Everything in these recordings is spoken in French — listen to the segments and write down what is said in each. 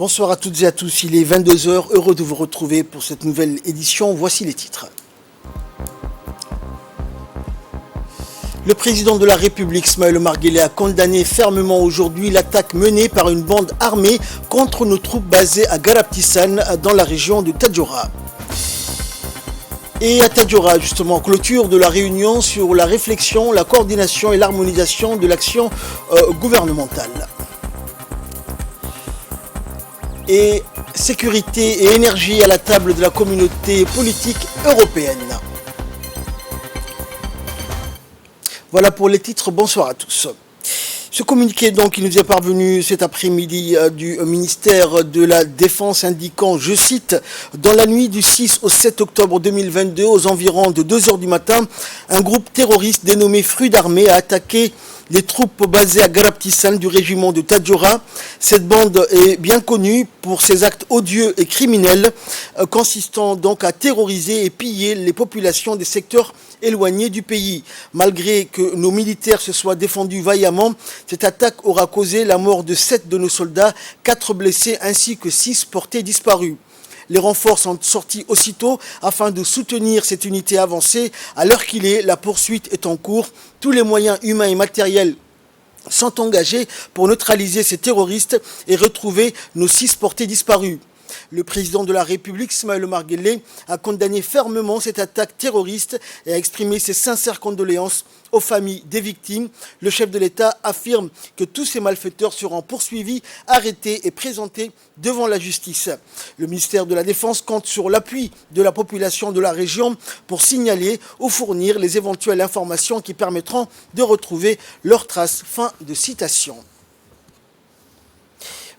Bonsoir à toutes et à tous, il est 22 heures, heureux de vous retrouver pour cette nouvelle édition. Voici les titres. Le président de la République, Ismaël Omar Guelleh, a condamné fermement aujourd'hui l'attaque menée par une bande armée contre nos troupes basées à Garabtissane dans la région de Tadjoura. Et à Tadjoura, justement, clôture de la réunion sur la réflexion, la coordination et l'harmonisation de l'action gouvernementale. Et sécurité et énergie à la table de la communauté politique européenne. Voilà pour les titres, bonsoir à tous. Ce communiqué donc, il nous est parvenu cet après-midi du ministère de la Défense indiquant, je cite, « Dans la nuit du 6 au 7 octobre 2022, aux environs de 2 heures du matin, un groupe terroriste dénommé Fruits d'Armée a attaqué les troupes basées à Garabtissane du régiment de Tadjoura. Cette bande est bien connue pour ses actes odieux et criminels, consistant donc à terroriser et piller les populations des secteurs éloignés du pays. Malgré que nos militaires se soient défendus vaillamment, cette attaque aura causé la mort de 7 de nos soldats, 4 blessés ainsi que 6 portés disparus. Les renforts sont sortis aussitôt afin de soutenir cette unité avancée. À l'heure qu'il est, la poursuite est en cours. Tous les moyens humains et matériels sont engagés pour neutraliser ces terroristes et retrouver nos 6 portés disparus. Le président de la République, Ismaël Omar Guelleh, a condamné fermement cette attaque terroriste et a exprimé ses sincères condoléances aux familles des victimes. Le chef de l'État affirme que tous ces malfaiteurs seront poursuivis, arrêtés et présentés devant la justice. Le ministère de la Défense compte sur l'appui de la population de la région pour signaler ou fournir les éventuelles informations qui permettront de retrouver leurs traces. Fin de citation.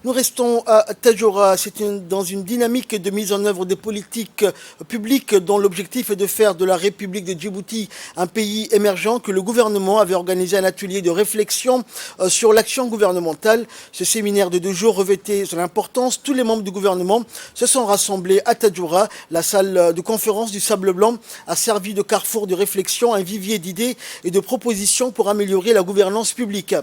Nous restons à Tadjoura, c'est dans une dynamique de mise en œuvre des politiques publiques dont l'objectif est de faire de la République de Djibouti un pays émergent que le gouvernement avait organisé un atelier de réflexion sur l'action gouvernementale. Ce séminaire de 2 jours revêtait son importance. Tous les membres du gouvernement se sont rassemblés à Tadjoura. La salle de conférence du Sable Blanc a servi de carrefour de réflexion, un vivier d'idées et de propositions pour améliorer la gouvernance publique.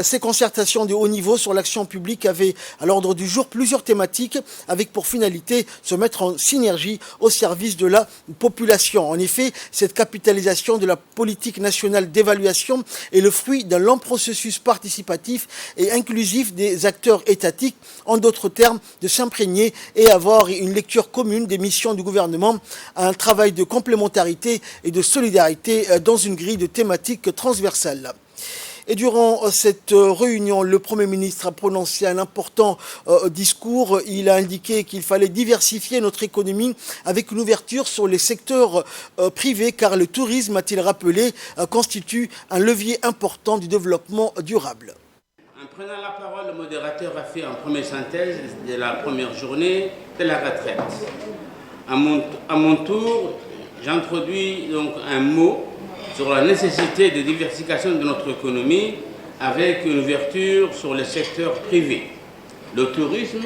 Ces concertations de haut niveau sur l'action publique avaient à l'ordre du jour plusieurs thématiques avec pour finalité se mettre en synergie au service de la population. En effet, cette capitalisation de la politique nationale d'évaluation est le fruit d'un long processus participatif et inclusif des acteurs étatiques, en d'autres termes, de s'imprégner et avoir une lecture commune des missions du gouvernement, un travail de complémentarité et de solidarité dans une grille de thématiques transversales. Et durant cette réunion, le Premier ministre a prononcé un important discours. Il a indiqué qu'il fallait diversifier notre économie avec une ouverture sur les secteurs privés, car le tourisme, a-t-il rappelé, constitue un levier important du développement durable. En prenant la parole, le modérateur a fait une première synthèse de la première journée de la retraite. À mon tour, j'introduis donc un mot sur la nécessité de diversification de notre économie avec une ouverture sur le secteur privé. Le tourisme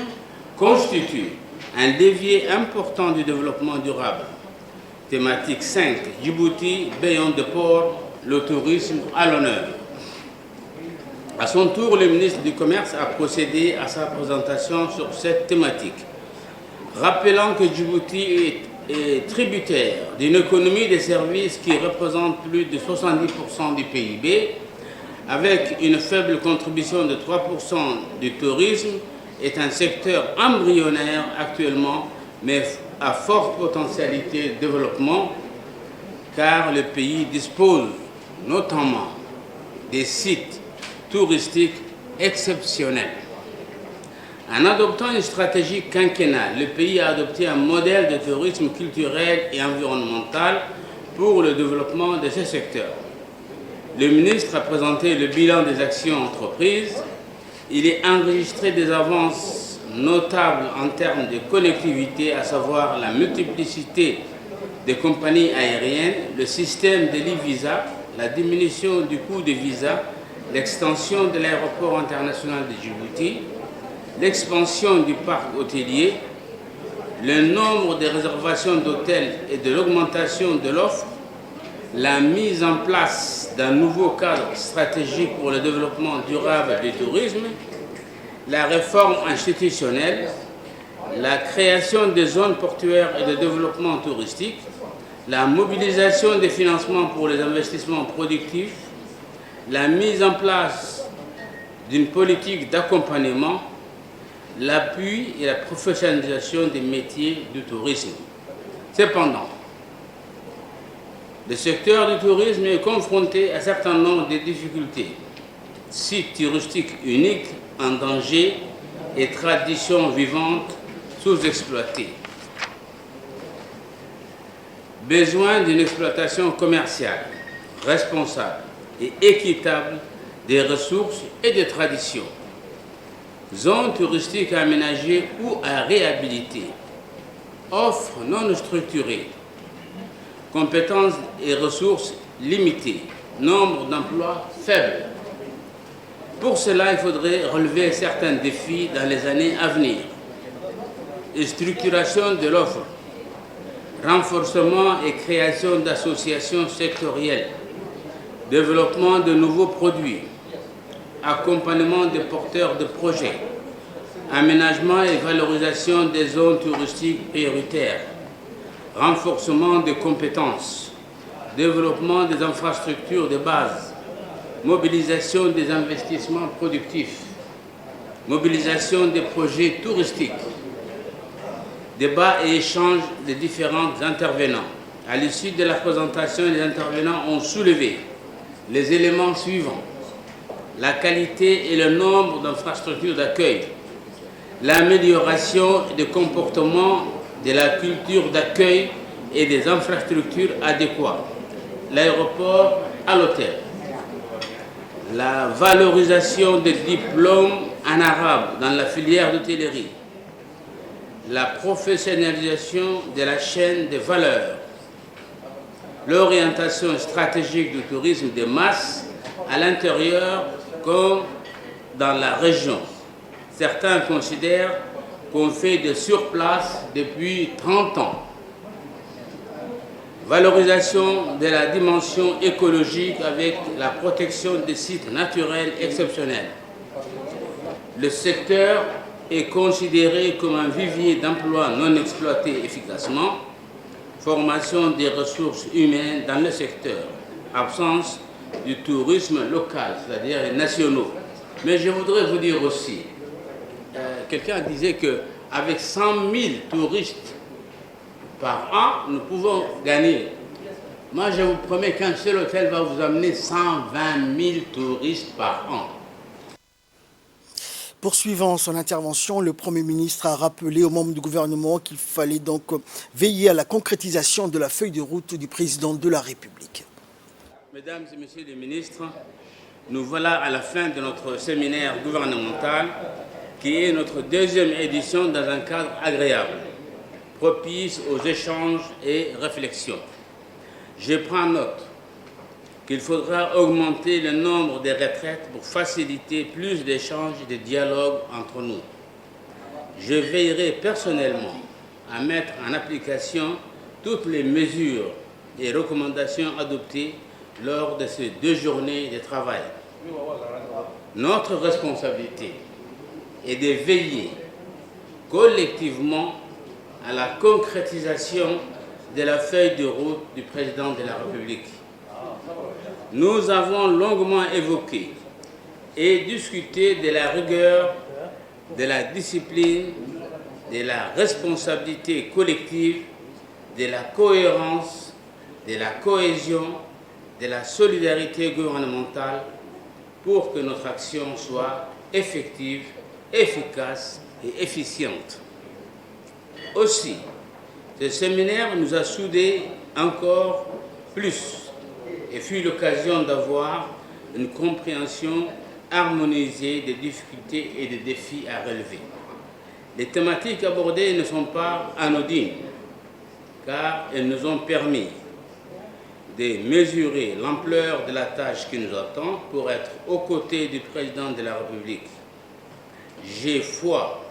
constitue un levier important du développement durable. Thématique 5, Djibouti, Beyond the Port, le tourisme à l'honneur. À son tour, le ministre du Commerce a procédé à sa présentation sur cette thématique, rappelant que Djibouti est tributaire d'une économie des services qui représente plus de 70% du PIB, avec une faible contribution de 3% du tourisme, est un secteur embryonnaire actuellement, mais à forte potentialité de développement, car le pays dispose notamment des sites touristiques exceptionnels. En adoptant une stratégie quinquennale, le pays a adopté un modèle de tourisme culturel et environnemental pour le développement de ce secteur. Le ministre a présenté le bilan des actions entreprises. Il est enregistré des avances notables en termes de connectivité, à savoir la multiplicité des compagnies aériennes, le système de l'e-visa, la diminution du coût des visas, l'extension de l'aéroport international de Djibouti, l'expansion du parc hôtelier, le nombre de réservations d'hôtels et de l'augmentation de l'offre, la mise en place d'un nouveau cadre stratégique pour le développement durable du tourisme, la réforme institutionnelle, la création des zones portuaires et de développement touristique, la mobilisation des financements pour les investissements productifs, la mise en place d'une politique d'accompagnement, l'appui et la professionnalisation des métiers du tourisme. Cependant, le secteur du tourisme est confronté à un certain nombre de difficultés. Sites touristiques uniques en danger et traditions vivantes sous-exploitées. Besoin d'une exploitation commerciale, responsable et équitable des ressources et des traditions. Zones touristiques à aménager ou à réhabiliter. Offres non structurées. Compétences et ressources limitées. Nombre d'emplois faibles. Pour cela, il faudrait relever certains défis dans les années à venir. Structuration de l'offre. Renforcement et création d'associations sectorielles. Développement de nouveaux produits. Accompagnement des porteurs de projets, aménagement et valorisation des zones touristiques prioritaires, renforcement des compétences, développement des infrastructures de base, mobilisation des investissements productifs, mobilisation des projets touristiques, débat et échange des différents intervenants. À l'issue de la présentation, les intervenants ont soulevé les éléments suivants: la qualité et le nombre d'infrastructures d'accueil, l'amélioration des comportements de la culture d'accueil et des infrastructures adéquates, l'aéroport à l'hôtel, la valorisation des diplômes en arabe dans la filière d'hôtellerie, la professionnalisation de la chaîne de valeur, l'orientation stratégique du tourisme de masse à l'intérieur comme dans la région. Certains considèrent qu'on fait de surplace depuis 30 ans. Valorisation de la dimension écologique avec la protection des sites naturels exceptionnels. Le secteur est considéré comme un vivier d'emplois non exploités efficacement. Formation des ressources humaines dans le secteur. Absence du tourisme local, c'est-à-dire les nationaux. Mais je voudrais vous dire aussi, quelqu'un disait qu'avec 100 000 touristes par an, nous pouvons gagner. Moi, je vous promets qu'un seul hôtel va vous amener 120 000 touristes par an. Poursuivant son intervention, le Premier ministre a rappelé aux membres du gouvernement qu'il fallait donc veiller à la concrétisation de la feuille de route du président de la République. Mesdames et messieurs les ministres, nous voilà à la fin de notre séminaire gouvernemental qui est notre deuxième édition dans un cadre agréable, propice aux échanges et réflexions. Je prends note qu'il faudra augmenter le nombre des retraites pour faciliter plus d'échanges et de dialogues entre nous. Je veillerai personnellement à mettre en application toutes les mesures et recommandations adoptées lors de ces 2 journées de travail. Notre responsabilité est de veiller collectivement à la concrétisation de la feuille de route du président de la République. Nous avons longuement évoqué et discuté de la rigueur, de la discipline, de la responsabilité collective, de la cohérence, de la cohésion, de la solidarité gouvernementale pour que notre action soit effective, efficace et efficiente. Aussi, ce séminaire nous a soudés encore plus et fut l'occasion d'avoir une compréhension harmonisée des difficultés et des défis à relever. Les thématiques abordées ne sont pas anodines, car elles nous ont permis de mesurer l'ampleur de la tâche qui nous attend pour être aux côtés du président de la République. J'ai foi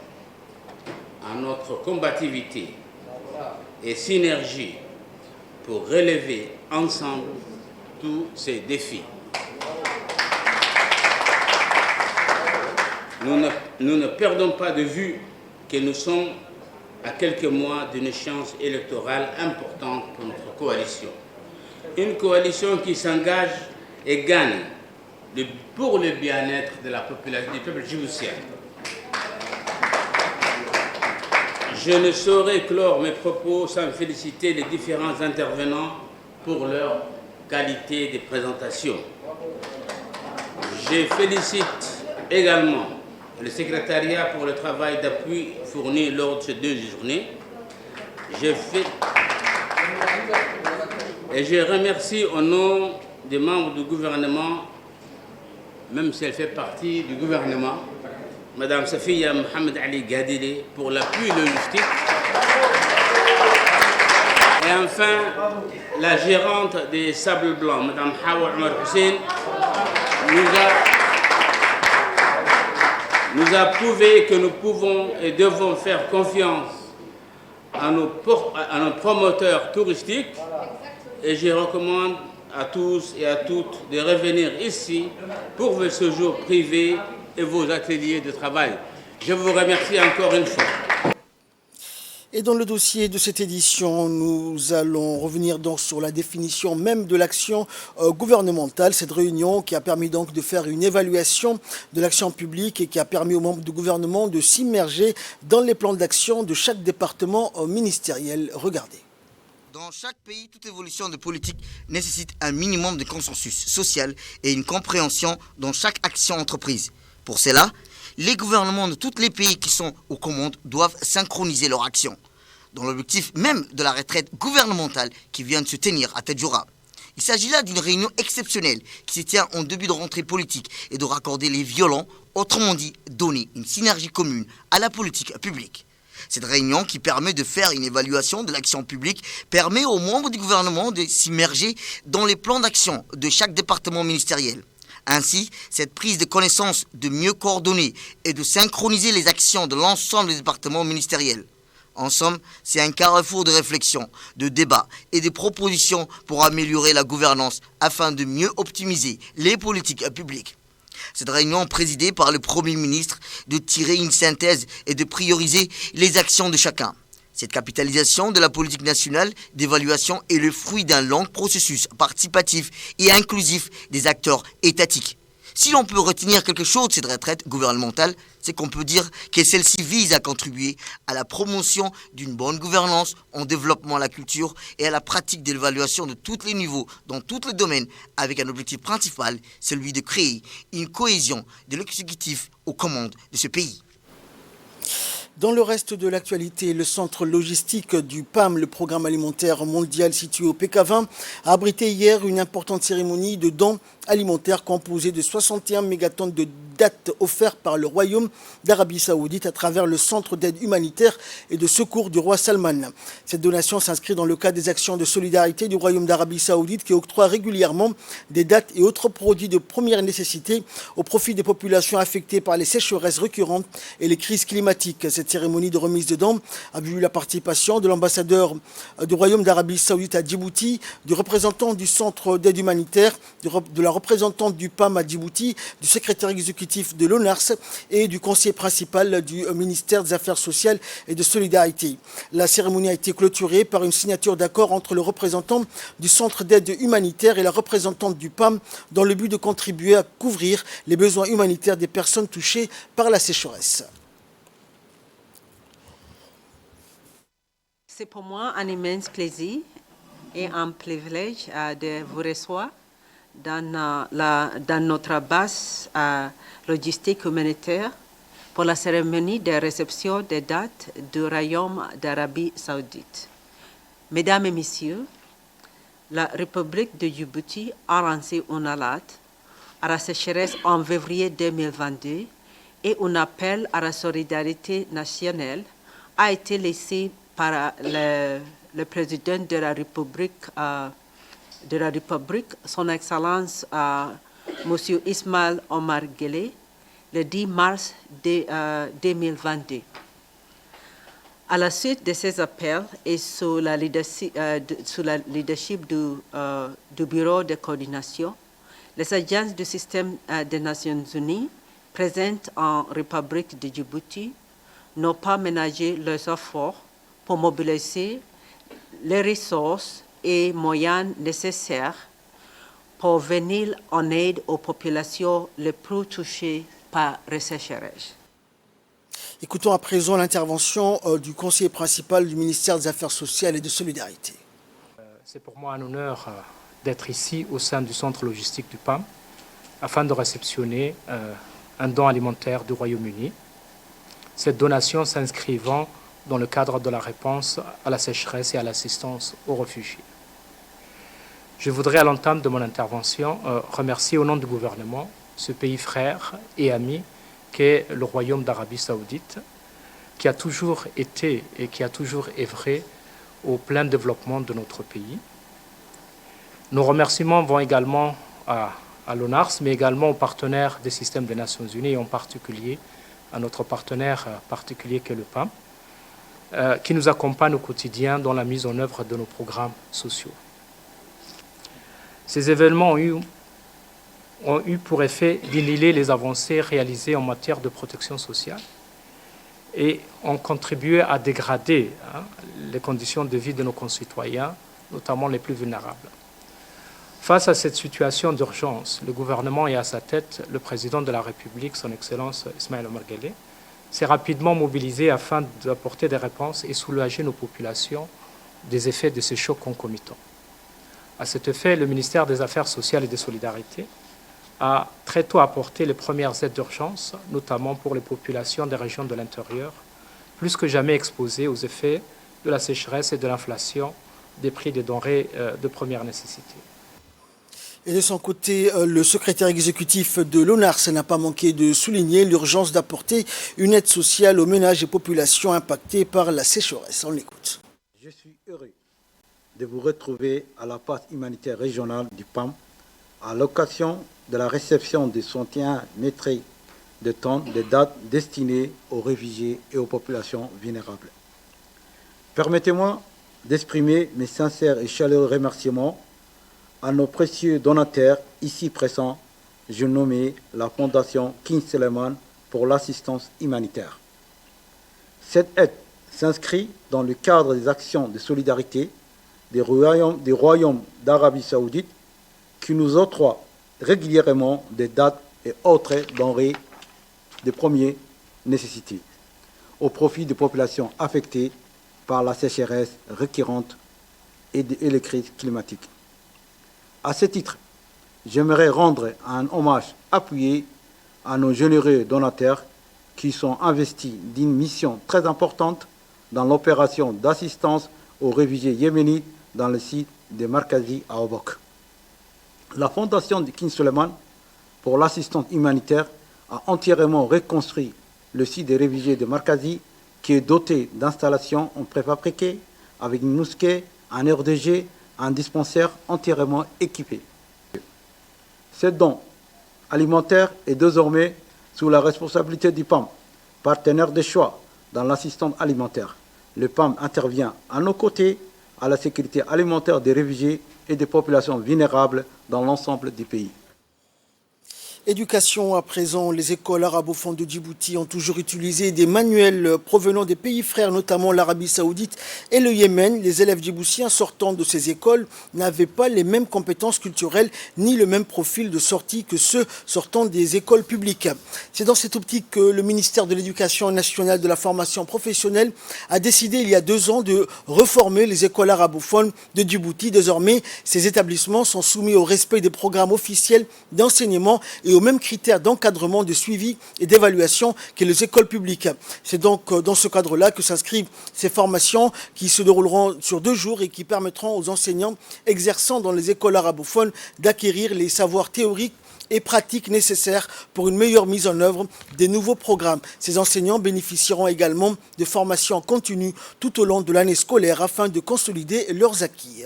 en notre combativité et synergie pour relever ensemble tous ces défis. nous ne perdons pas de vue que nous sommes à quelques mois d'une échéance électorale importante pour notre coalition. Une coalition qui s'engage et gagne pour le bien-être de la population, du peuple djiboutien. Je ne saurais clore mes propos sans féliciter les différents intervenants pour leur qualité de présentation. Je félicite également le secrétariat pour le travail d'appui fourni lors de ces 2 journées. Et je remercie au nom des membres du gouvernement, même si elle fait partie du gouvernement, Madame Safia Mohamed Ali Gadili pour l'appui logistique. Et enfin, la gérante des Sables Blancs, Madame Hawa Omar Hussein, nous a prouvé que nous pouvons et devons faire confiance à nos promoteurs touristiques. Et je recommande à tous et à toutes de revenir ici pour vos séjours privés et vos ateliers de travail. Je vous remercie encore une fois. Et dans le dossier de cette édition, nous allons revenir donc sur la définition même de l'action gouvernementale. Cette réunion qui a permis donc de faire une évaluation de l'action publique et qui a permis aux membres du gouvernement de s'immerger dans les plans d'action de chaque département ministériel. Regardez. Dans chaque pays, toute évolution de politique nécessite un minimum de consensus social et une compréhension dans chaque action entreprise. Pour cela, les gouvernements de tous les pays qui sont aux commandes doivent synchroniser leurs actions, dans l'objectif même de la retraite gouvernementale qui vient de se tenir à Tadjoura. Il s'agit là d'une réunion exceptionnelle qui se tient en début de rentrée politique et de raccorder les violents, autrement dit, donner une synergie commune à la politique publique. Cette réunion qui permet de faire une évaluation de l'action publique permet aux membres du gouvernement de s'immerger dans les plans d'action de chaque département ministériel. Ainsi, cette prise de connaissance de mieux coordonner et de synchroniser les actions de l'ensemble des départements ministériels. En somme, c'est un carrefour de réflexion, de débat et de propositions pour améliorer la gouvernance afin de mieux optimiser les politiques publiques. Cette réunion présidée par le Premier ministre de tirer une synthèse et de prioriser les actions de chacun. Cette capitalisation de la politique nationale d'évaluation est le fruit d'un long processus participatif et inclusif des acteurs étatiques. Si l'on peut retenir quelque chose de cette retraite gouvernementale, c'est qu'on peut dire que celle-ci vise à contribuer à la promotion d'une bonne gouvernance, en développement de la culture et à la pratique de l'évaluation de tous les niveaux, dans tous les domaines, avec un objectif principal, celui de créer une cohésion de l'exécutif aux commandes de ce pays. Dans le reste de l'actualité, le centre logistique du PAM, le programme alimentaire mondial situé au PK20, a abrité hier une importante cérémonie de dons alimentaires composée de 61 mégatonnes de dattes offertes par le Royaume d'Arabie Saoudite à travers le centre d'aide humanitaire et de secours du roi Salman. Cette donation s'inscrit dans le cadre des actions de solidarité du Royaume d'Arabie Saoudite qui octroie régulièrement des dattes et autres produits de première nécessité au profit des populations affectées par les sécheresses récurrentes et les crises climatiques. Cette cérémonie de remise de dons a vu la participation de l'ambassadeur du Royaume d'Arabie Saoudite à Djibouti, du représentant du centre d'aide humanitaire, de la représentante du PAM à Djibouti, du secrétaire exécutif de l'ONARS et du conseiller principal du ministère des Affaires sociales et de solidarité. La cérémonie a été clôturée par une signature d'accord entre le représentant du centre d'aide humanitaire et la représentante du PAM dans le but de contribuer à couvrir les besoins humanitaires des personnes touchées par la sécheresse. C'est pour moi un immense plaisir et un privilège de vous recevoir dans notre base logistique humanitaire pour la cérémonie de réception des dates du Royaume d'Arabie Saoudite. Mesdames et messieurs, la République de Djibouti a lancé une alerte à la sécheresse en février 2022 et un appel à la solidarité nationale a été laissé par le président de la République, son Excellence M. Ismaël Omar Guelleh, le 10 mars 2022. À la suite de ces appels et sous la leadership du Bureau de coordination, les agences du système des Nations Unies présentes en République de Djibouti n'ont pas ménagé leurs efforts pour mobiliser les ressources et moyens nécessaires pour venir en aide aux populations les plus touchées par les sécheresses. Écoutons à présent l'intervention du conseiller principal du ministère des Affaires sociales et de Solidarité. C'est pour moi un honneur d'être ici au sein du centre logistique du PAM afin de réceptionner un don alimentaire du Royaume-Uni. Cette donation s'inscrivant dans le cadre de la réponse à la sécheresse et à l'assistance aux réfugiés. Je voudrais à l'entame de mon intervention remercier au nom du gouvernement ce pays frère et ami qu'est le Royaume d'Arabie Saoudite, qui a toujours été et qui a toujours œuvré au plein développement de notre pays. Nos remerciements vont également à l'ONARS, mais également aux partenaires des systèmes des Nations Unies, et en particulier à notre partenaire particulier qu'est le PAM, qui nous accompagne au quotidien dans la mise en œuvre de nos programmes sociaux. Ces événements ont eu pour effet d'inhiber les avancées réalisées en matière de protection sociale et ont contribué à dégrader les conditions de vie de nos concitoyens, notamment les plus vulnérables. Face à cette situation d'urgence, le gouvernement et à sa tête le président de la République, son Excellence Ismaël Omar Guelleh, s'est rapidement mobilisé afin d'apporter des réponses et soulager nos populations des effets de ces chocs concomitants. À cet effet, le ministère des Affaires sociales et des Solidarités a très tôt apporté les premières aides d'urgence, notamment pour les populations des régions de l'intérieur, plus que jamais exposées aux effets de la sécheresse et de l'inflation des prix des denrées de première nécessité. Et de son côté, le secrétaire exécutif de l'ONARS n'a pas manqué de souligner l'urgence d'apporter une aide sociale aux ménages et populations impactées par la sécheresse. On l'écoute. Je suis heureux de vous retrouver à la place humanitaire régionale du PAM à l'occasion de la réception de 61 métriques de tonnes de dates destinées aux réfugiés et aux populations vulnérables. Permettez-moi d'exprimer mes sincères et chaleureux remerciements à nos précieux donataires ici présents, je nomme la Fondation King Suleiman pour l'assistance humanitaire. Cette aide s'inscrit dans le cadre des actions de solidarité des royaumes d'Arabie Saoudite qui nous octroient régulièrement des dates et autres denrées de première nécessité au profit des populations affectées par la sécheresse récurrente et les crises climatiques. À ce titre, j'aimerais rendre un hommage appuyé à nos généreux donateurs qui sont investis d'une mission très importante dans l'opération d'assistance aux réfugiés yéménites dans le site de Markazi à Obok. La Fondation de King Suleiman pour l'assistance humanitaire a entièrement reconstruit le site des réfugiés de Markazi qui est doté d'installations en préfabriqué avec une mosquée, un RDG, un dispensaire entièrement équipé. Ce don alimentaire est désormais sous la responsabilité du PAM, partenaire de choix dans l'assistance alimentaire. Le PAM intervient à nos côtés à la sécurité alimentaire des réfugiés et des populations vulnérables dans l'ensemble du pays. Éducation à présent, les écoles arabophones de Djibouti ont toujours utilisé des manuels provenant des pays frères, notamment l'Arabie Saoudite et le Yémen. Les élèves djiboutiens sortant de ces écoles n'avaient pas les mêmes compétences culturelles ni le même profil de sortie que ceux sortant des écoles publiques. C'est dans cette optique que le ministère de l'Éducation nationale et de la formation professionnelle a décidé il y a 2 ans de reformer les écoles arabophones de Djibouti. Désormais, ces établissements sont soumis au respect des programmes officiels d'enseignement et aux mêmes critères d'encadrement, de suivi et d'évaluation que les écoles publiques. C'est donc dans ce cadre-là que s'inscrivent ces formations qui se dérouleront sur 2 jours et qui permettront aux enseignants exerçant dans les écoles arabophones d'acquérir les savoirs théoriques et pratiques nécessaires pour une meilleure mise en œuvre des nouveaux programmes. Ces enseignants bénéficieront également de formations continues tout au long de l'année scolaire afin de consolider leurs acquis.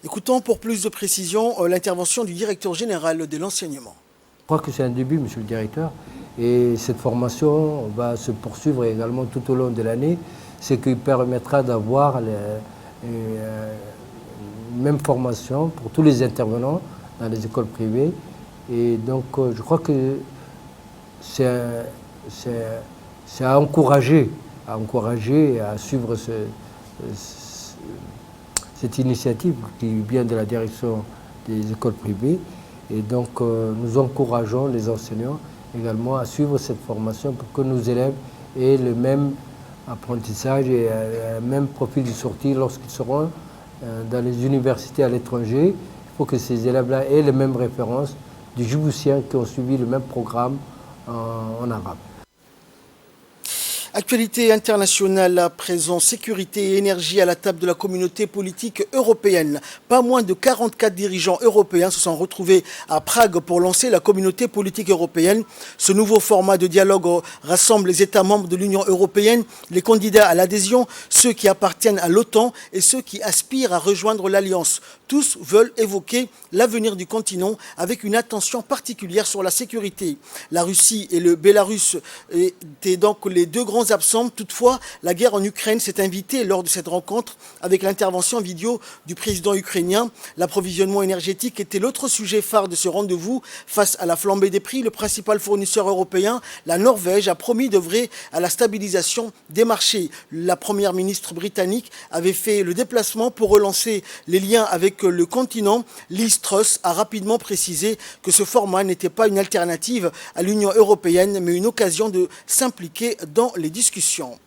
Écoutons pour plus de précision l'intervention du directeur général de l'enseignement. Je crois que c'est un début, monsieur le directeur, et cette formation va se poursuivre également tout au long de l'année, ce qui permettra d'avoir même formation pour tous les intervenants dans les écoles privées. Et donc, je crois que c'est à encourager et à suivre cette initiative qui vient de la direction des écoles privées. Et donc, nous encourageons les enseignants également à suivre cette formation pour que nos élèves aient le même apprentissage et le même profil de sortie lorsqu'ils seront dans les universités à l'étranger. Il faut que ces élèves-là aient les mêmes références des Djiboutiens qui ont suivi le même programme en arabe. Actualité internationale à présent, sécurité et énergie à la table de la communauté politique européenne. Pas moins de 44 dirigeants européens se sont retrouvés à Prague pour lancer la communauté politique européenne. Ce nouveau format de dialogue rassemble les États membres de l'Union européenne, les candidats à l'adhésion, ceux qui appartiennent à l'OTAN et ceux qui aspirent à rejoindre l'Alliance. Tous veulent évoquer l'avenir du continent avec une attention particulière sur la sécurité. La Russie et le Bélarus étaient donc les deux grands absents. Toutefois, la guerre en Ukraine s'est invitée lors de cette rencontre avec l'intervention vidéo du président ukrainien. L'approvisionnement énergétique était l'autre sujet phare de ce rendez-vous. Face à la flambée des prix, le principal fournisseur européen, la Norvège, a promis d'œuvrer à la stabilisation des marchés. La première ministre britannique avait fait le déplacement pour relancer les liens avec le continent. Liz Truss a rapidement précisé que ce format n'était pas une alternative à l'Union européenne, mais une occasion de s'impliquer dans les discussions.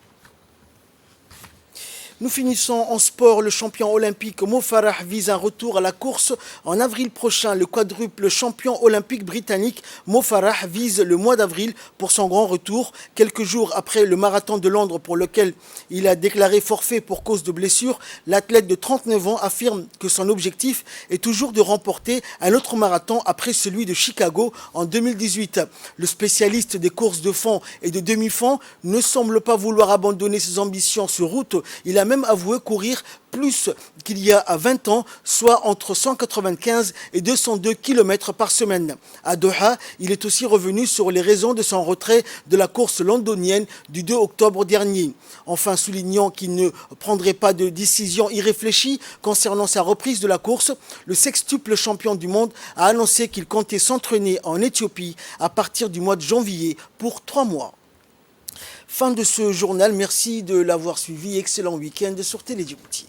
Nous finissons en sport. Le champion olympique Mo Farah vise un retour à la course en avril prochain. Le quadruple champion olympique britannique Mo Farah vise le mois d'avril pour son grand retour. Quelques jours après le marathon de Londres pour lequel il a déclaré forfait pour cause de blessure, l'athlète de 39 ans affirme que son objectif est toujours de remporter un autre marathon après celui de Chicago en 2018. Le spécialiste des courses de fond et de demi-fond ne semble pas vouloir abandonner ses ambitions sur route. Il a même avoué courir plus qu'il y a 20 ans, soit entre 195 et 202 km par semaine. À Doha, il est aussi revenu sur les raisons de son retrait de la course londonienne du 2 octobre dernier. Enfin, soulignant qu'il ne prendrait pas de décision irréfléchie concernant sa reprise de la course, le sextuple champion du monde a annoncé qu'il comptait s'entraîner en Éthiopie à partir du mois de janvier pour 3 mois. Fin de ce journal, merci de l'avoir suivi. Excellent week-end sur Télé Djibouti.